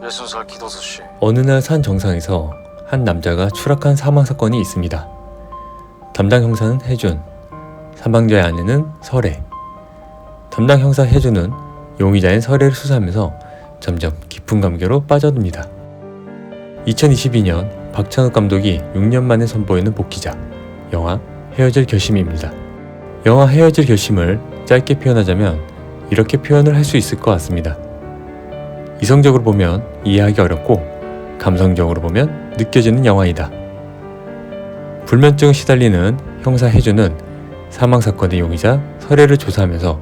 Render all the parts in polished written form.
60살 기도수 씨. 어느 날 산 정상에서 한 남자가 추락한 사망 사건이 있습니다. 담당 형사는 혜준, 사망자의 아내는 설애. 담당 형사 혜준은 용의자인 설애를 수사하면서 점점 깊은 감개로 빠져듭니다. 2022년 박찬욱 감독이 6년 만에 선보이는 복귀작 영화 헤어질 결심입니다. 영화 헤어질 결심을 짧게 표현하자면 이렇게 표현을 할 수 있을 것 같습니다. 이성적으로 보면 이해하기 어렵고 감성적으로 보면 느껴지는 영화이다. 불면증에 시달리는 형사 혜준은 사망사건의 용의자 설애를 조사하면서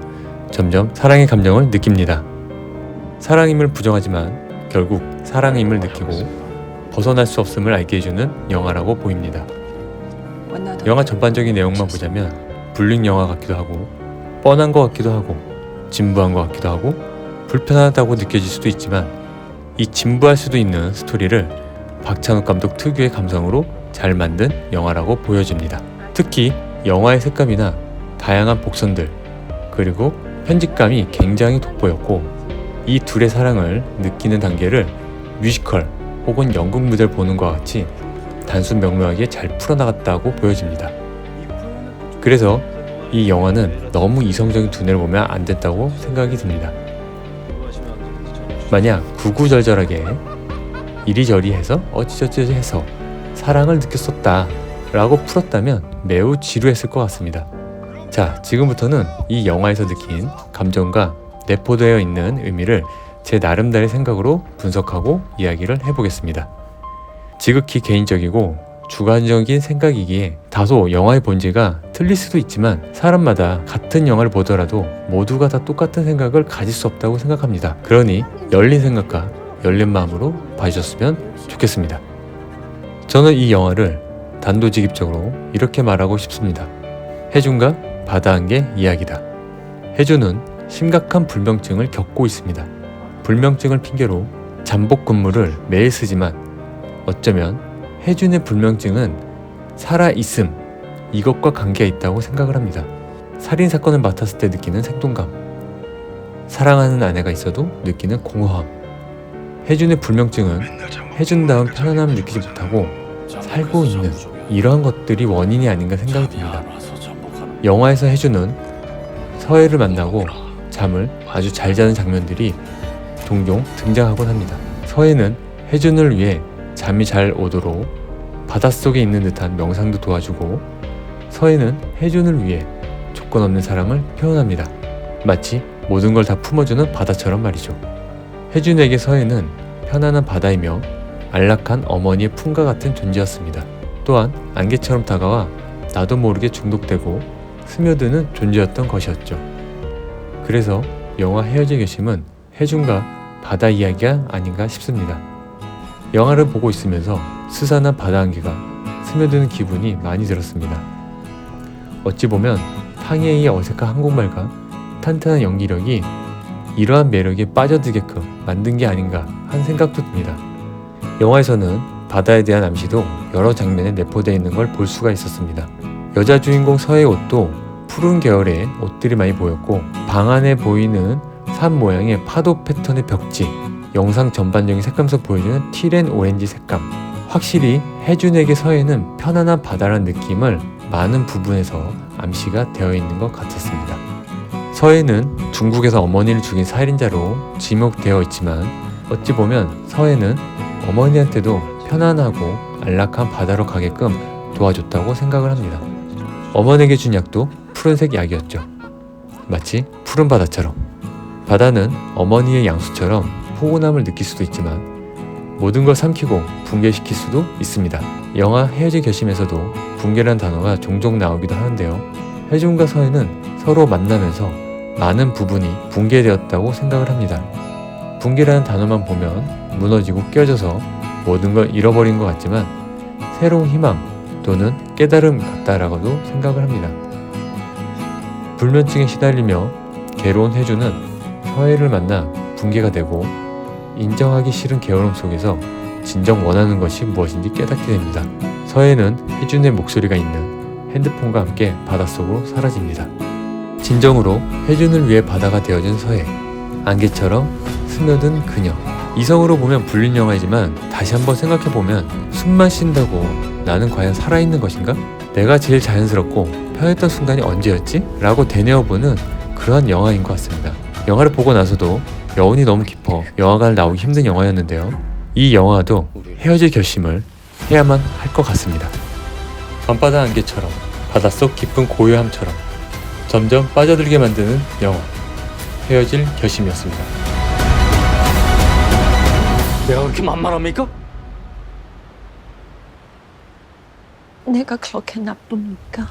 점점 사랑의 감정을 느낍니다. 사랑임을 부정하지만 결국 사랑임을 느끼고 벗어날 수 없음을 알게 해주는 영화라고 보입니다. 영화 전반적인 내용만 보자면 불륜 영화 같기도 하고 뻔한 것 같기도 하고 진부한 것 같기도 하고 불편하다고 느껴질 수도 있지만 이 진부할 수도 있는 스토리를 박찬욱 감독 특유의 감성으로 잘 만든 영화라고 보여집니다. 특히 영화의 색감이나 다양한 복선들 그리고 편집감이 굉장히 돋보였고 이 둘의 사랑을 느끼는 단계를 뮤지컬 혹은 연극 무대를 보는 것과 같이 단순 명료하게 잘 풀어나갔다고 보여집니다. 그래서 이 영화는 너무 이성적인 두뇌를 보면 안 됐다고 생각이 듭니다. 만약 구구절절하게 이리저리 해서 어찌저찌 해서 사랑을 느꼈었다 라고 풀었다면 매우 지루했을 것 같습니다. 자, 지금부터는 이 영화에서 느낀 감정과 내포되어 있는 의미를 제 나름대로의 생각으로 분석하고 이야기를 해보겠습니다. 지극히 개인적이고 주관적인 생각이기에 다소 영화의 본질과 틀릴 수도 있지만 사람마다 같은 영화를 보더라도 모두가 다 똑같은 생각을 가질 수 없다고 생각합니다. 그러니 열린 생각과 열린 마음으로 봐주셨으면 좋겠습니다. 저는 이 영화를 단도직입적으로 이렇게 말하고 싶습니다. 혜준과 바다안개 이야기다. 혜준은 심각한 불면증을 겪고 있습니다. 불면증을 핑계로 잠복 근무를 매일 쓰지만 어쩌면 혜준의 불면증은 살아있음 이것과 관계가 있다고 생각을 합니다. 살인사건을 맡았을 때 느끼는 생동감, 사랑하는 아내가 있어도 느끼는 공허함. 혜준의 불면증은 혜준다운 편안함을 느끼지 못하고 살고 있는 이러한 것들이 원인이 아닌가 생각이 듭니다. 영화에서 혜준은 서해를 만나고 잠을 아주 잘 자는 장면들이 종종 등장하곤 합니다. 서해는 혜준을 위해 잠이 잘 오도록 바닷속에 있는 듯한 명상도 도와주고 서해는 혜준을 위해 조건 없는 사랑을 표현합니다. 마치 모든 걸 다 품어주는 바다처럼 말이죠. 혜준에게 서해는 편안한 바다이며 안락한 어머니의 품과 같은 존재였습니다. 또한 안개처럼 다가와 나도 모르게 중독되고 스며드는 존재였던 것이었죠. 그래서 영화 헤어질 결심은 혜준과 바다 이야기가 아닌가 싶습니다. 영화를 보고 있으면서 스산한 바다안개가 스며드는 기분이 많이 들었습니다. 어찌 보면 탕웨이의 어색한 한국말과 탄탄한 연기력이 이러한 매력에 빠져들게끔 만든 게 아닌가 하는 생각도 듭니다. 영화에서는 바다에 대한 암시도 여러 장면에 내포되어 있는 걸 볼 수가 있었습니다. 여자 주인공 서해의 옷도 푸른 계열의 옷들이 많이 보였고 방 안에 보이는 산 모양의 파도 패턴의 벽지, 영상 전반적인 색감에서 보여주는 티랜 오렌지 색감, 확실히 혜준에게 서해는 편안한 바다라는 느낌을 많은 부분에서 암시가 되어 있는 것 같았습니다. 서해는 중국에서 어머니를 죽인 살인자로 지목되어 있지만 어찌 보면 서해는 어머니한테도 편안하고 안락한 바다로 가게끔 도와줬다고 생각을 합니다. 어머니에게 준 약도 푸른색 약이었죠. 마치 푸른 바다처럼. 바다는 어머니의 양수처럼 포근함을 느낄 수도 있지만 모든 걸 삼키고 붕괴시킬 수도 있습니다. 영화 헤어질 결심에서도 붕괴라는 단어가 종종 나오기도 하는데요. 혜준과 서해는 서로 만나면서 많은 부분이 붕괴되었다고 생각을 합니다. 붕괴라는 단어만 보면 무너지고 깨져서 모든 걸 잃어버린 것 같지만 새로운 희망 또는 깨달음 같다라고도 생각을 합니다. 불면증에 시달리며 괴로운 혜준은 서해를 만나 붕괴가 되고 인정하기 싫은 게으름 속에서 진정 원하는 것이 무엇인지 깨닫게 됩니다. 서해는 혜준의 목소리가 있는 핸드폰과 함께 바닷속으로 사라집니다. 진정으로 혜준을 위해 바다가 되어준 서해, 안개처럼 스며든 그녀. 이성으로 보면 불륜 영화이지만 다시 한번 생각해보면 숨만 쉰다고 나는 과연 살아있는 것인가? 내가 제일 자연스럽고 편했던 순간이 언제였지? 라고 되뇌어보는 그러한 영화인 것 같습니다. 영화를 보고 나서도 여운이 너무 깊어 영화관을 나오기 힘든 영화였는데요. 이 영화도 헤어질 결심을 해야만 할 것 같습니다. 밤바다 안개처럼 바닷속 깊은 고요함처럼 점점 빠져들게 만드는 영화 헤어질 결심이었습니다. 내가 그렇게 만만합니까? 내가 그렇게 나쁩니까?